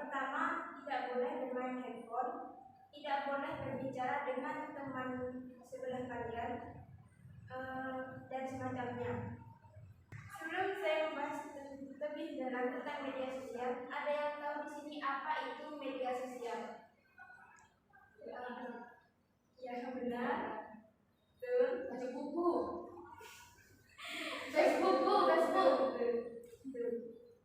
pertama, tidak boleh bermain handphone, tidak boleh berbicara dengan teman sebelah kalian, dan semacamnya. Sebelum saya membahas lebih dalam tentang media sosial, ada yang tahu di sini apa itu media sosial? Ya, benar. Betul. Baca buku. Facebook.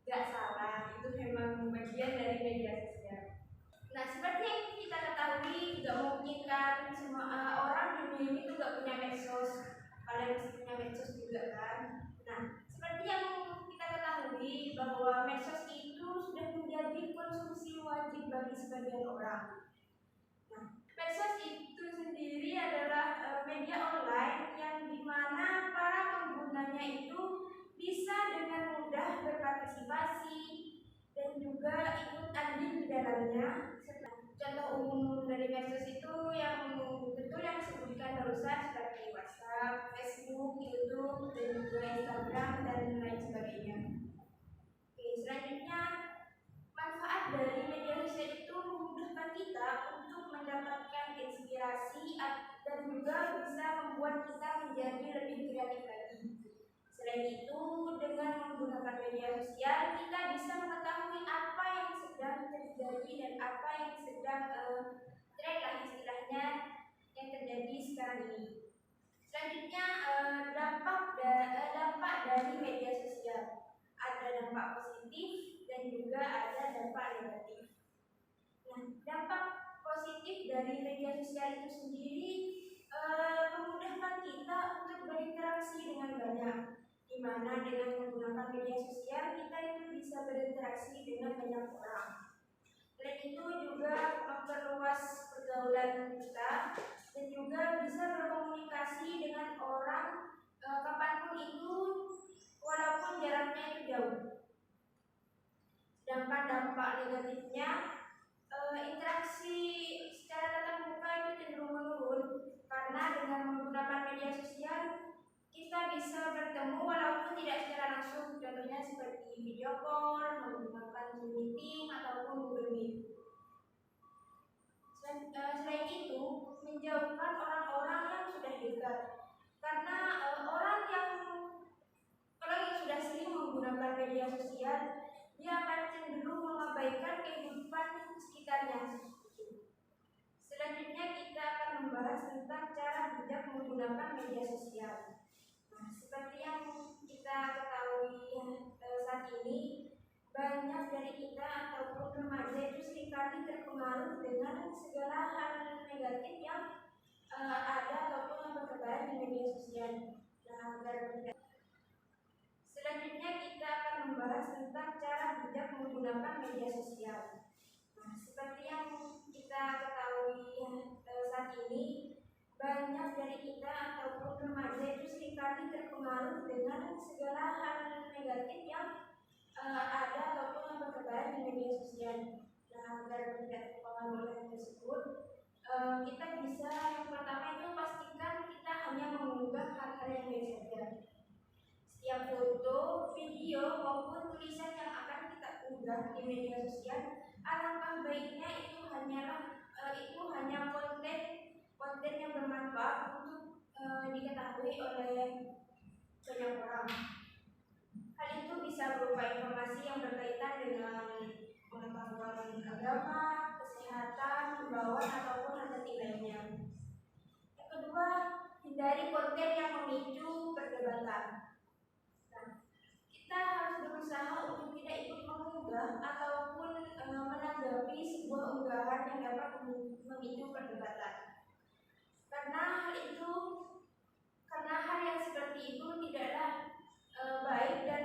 Gak salah, itu memang bagian dari media sosial. Nah, seperti yang kita ketahui, gak mungkin kan semua orang di dunia ini tuh gak punya medsos. Kalian mesti punya medsos juga kan. Nah, seperti yang kita ketahui bahwa medsos itu sudah menjadi konsumsi wajib bagi sebagian orang. Nah, medsos itu sendiri adalah media online yang dimana para penggunanya itu bisa dengan mudah berpartisipasi dan juga ikut andil di dalamnya. Contoh umum dari medsos itu yang betul yang disebutkan barusan seperti WhatsApp, Facebook, YouTube, dan juga Instagram dan lain sebagainya. Oke, selanjutnya manfaat dari media sosial itu memudahkan kita untuk mendapatkan inspirasi dan juga bisa membuat kita menjadi lebih kreatif lagi. Selain itu, dengan menggunakan media sosial, kita bisa mengetahui apa yang sedang terjadi dan apa yang sedang tren lah istilahnya yang terjadi sekarang ini. Selanjutnya, dampak dari media sosial. Ada dampak positif dan juga ada dampak negatif. Nah, dampak positif dari media sosial itu sendiri memudahkan kita untuk berinteraksi dengan banyak. Di mana dengan menggunakan media sosial kita itu bisa berinteraksi dengan banyak orang. Selain itu juga memperluas pergaulan kita dan juga bisa berkomunikasi dengan orang kapanpun itu walaupun jaraknya itu jauh. Sedangkan dampak negatifnya, interaksi secara tatap muka itu cenderung menurun karena dengan menggunakan media sosial kita bisa bertemu walaupun tidak secara langsung, contohnya seperti video call, menggunakan Zoom meeting ataupun Google Meet. Selain itu, menjauhkan orang-orang yang sudah dekat, karena orang yang sudah sering menggunakan media sosial, dia akan cenderung mengabaikan kehidupan sekitarnya. Selanjutnya kita akan membahas tentang cara bijak menggunakan media sosial. Nah, seperti yang kita ketahui saat ini, banyak dari kita ataupun remaja itu seringkali terpengaruh dengan segala hal negatif yang ada ataupun yang bertebaran di media sosial. Selanjutnya kita akan membahas tentang cara bijak menggunakan media sosial. Nah, seperti yang kita ketahui saat ini, banyak dari kita ataupun remaja itu seringkali terpengaruh dengan segala hal negatif yang ada ataupun yang bertebaran di media sosial. Nah, agar tidak terpengaruh oleh tersebut, kita bisa yang pertama itu pastikan kita hanya mengunggah hal-hal yang baik saja. Setiap foto, video maupun tulisan yang akan kita unggah di media sosial, alangkah baiknya itu hanya konten yang bermanfaat untuk diketahui oleh banyak orang. Hal itu bisa berupa informasi yang berkaitan dengan pengetahuan agama, kesehatan, himbauan ataupun hal lainnya. Yang kedua, hindari konten yang memicu perdebatan. Nah, kita harus berusaha untuk tidak ikut mengunggah ataupun menanggapi sebuah unggahan yang dapat memicu perdebatan. Karena hal yang seperti itu tidaklah baik, dan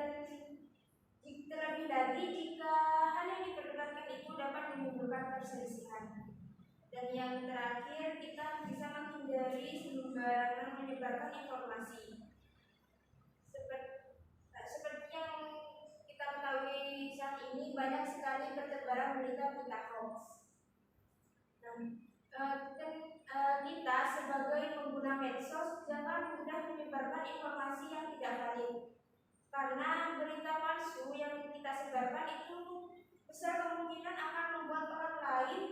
terlebih lagi jika hal yang diperdebatkan itu dapat menimbulkan perselisihan. Dan yang terakhir, kita bisa menghindari sembarangan menyebarkan informasi. Seperti yang kita ketahui saat ini, banyak sekali pertebaran berita-berita hoax. Kita sebagai pengguna medsos jangan mudah menyebarkan informasi yang tidak valid, karena berita palsu yang kita sebarkan itu besar kemungkinan akan membuat orang lain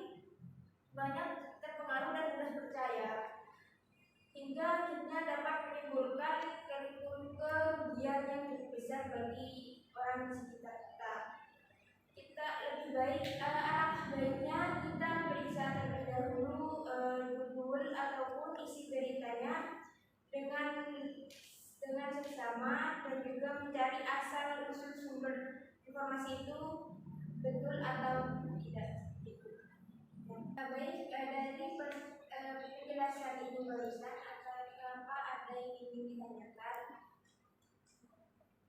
banyak terpengaruh dan mudah percaya, hingga akhirnya dapat menimbulkan kerugian yang lebih besar bagi orang di sekitar kita. Kita lebih baik, alangkah baiknya kita periksa terlebih dahulu judul ataupun isi beritanya dengan seksama, dan juga mencari asal usul sumber informasi itu betul atau tidak. Baik, dari penjelasan ini barusan, apa ada yang ingin ditanyakan?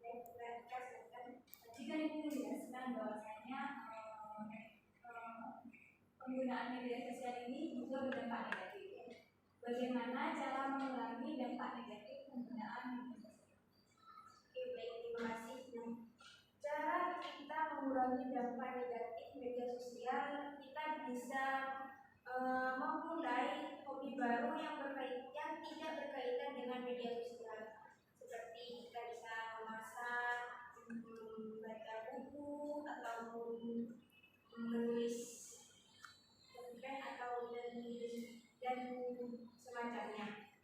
Tadi kan ini menjelaskan bahwasanya penggunaan media sosial ini juga berdampak negatif. Bagaimana cara mengurangi dampak negatif penggunaan media sosial? Oke, baik, terima kasih. Cara kita mengurangi dampak negatif media sosial, kita bisa memulai hobi baru yang tidak berkaitan dengan media sosial, seperti kita bisa memasak, membaca buku, ataupun menulis cerpen atau dan semacamnya.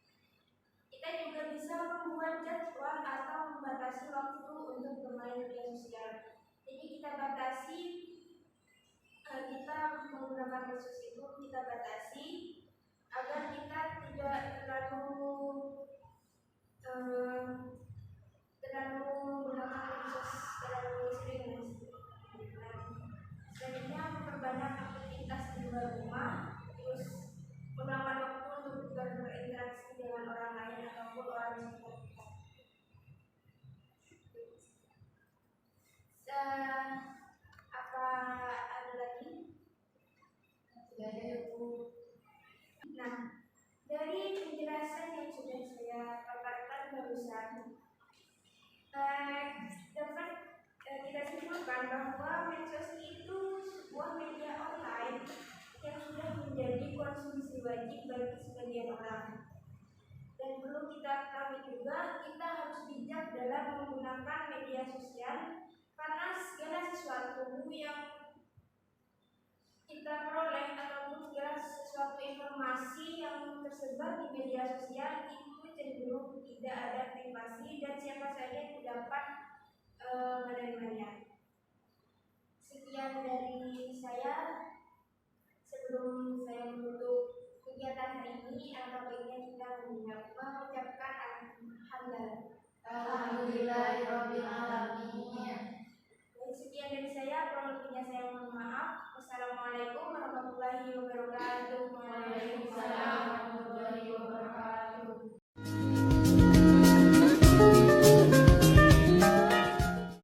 Kita juga bisa membuat jadwal atau membatasi waktu untuk bermain media sosial. Jadi kita batasi, kita menggunakan medsos itu kita batasi agar kita tidak terlalu menggunakan medsos terlalu sering. Selanjutnya, memperbanyak aktivitas di luar rumah, terus meluangkan waktu untuk berinteraksi dengan orang lain ataupun orang di sekitar kita. Apa ada lagi? Sudah ada ya, Bu. Nah, dari penjelasan yang sudah saya paparkan barusan, dapat kita simpulkan bahwa medsos itu sebuah media online yang sudah menjadi konsumsi wajib bagi sebagian orang. Dan perlu kita ketahui juga, kita harus bijak dalam menggunakan media sosial, karena segala sesuatu yang kita peroleh ataupun segala sesuatu informasi yang tersebar di media sosial itu cenderung tidak ada privasi, dan siapa saja yang dapat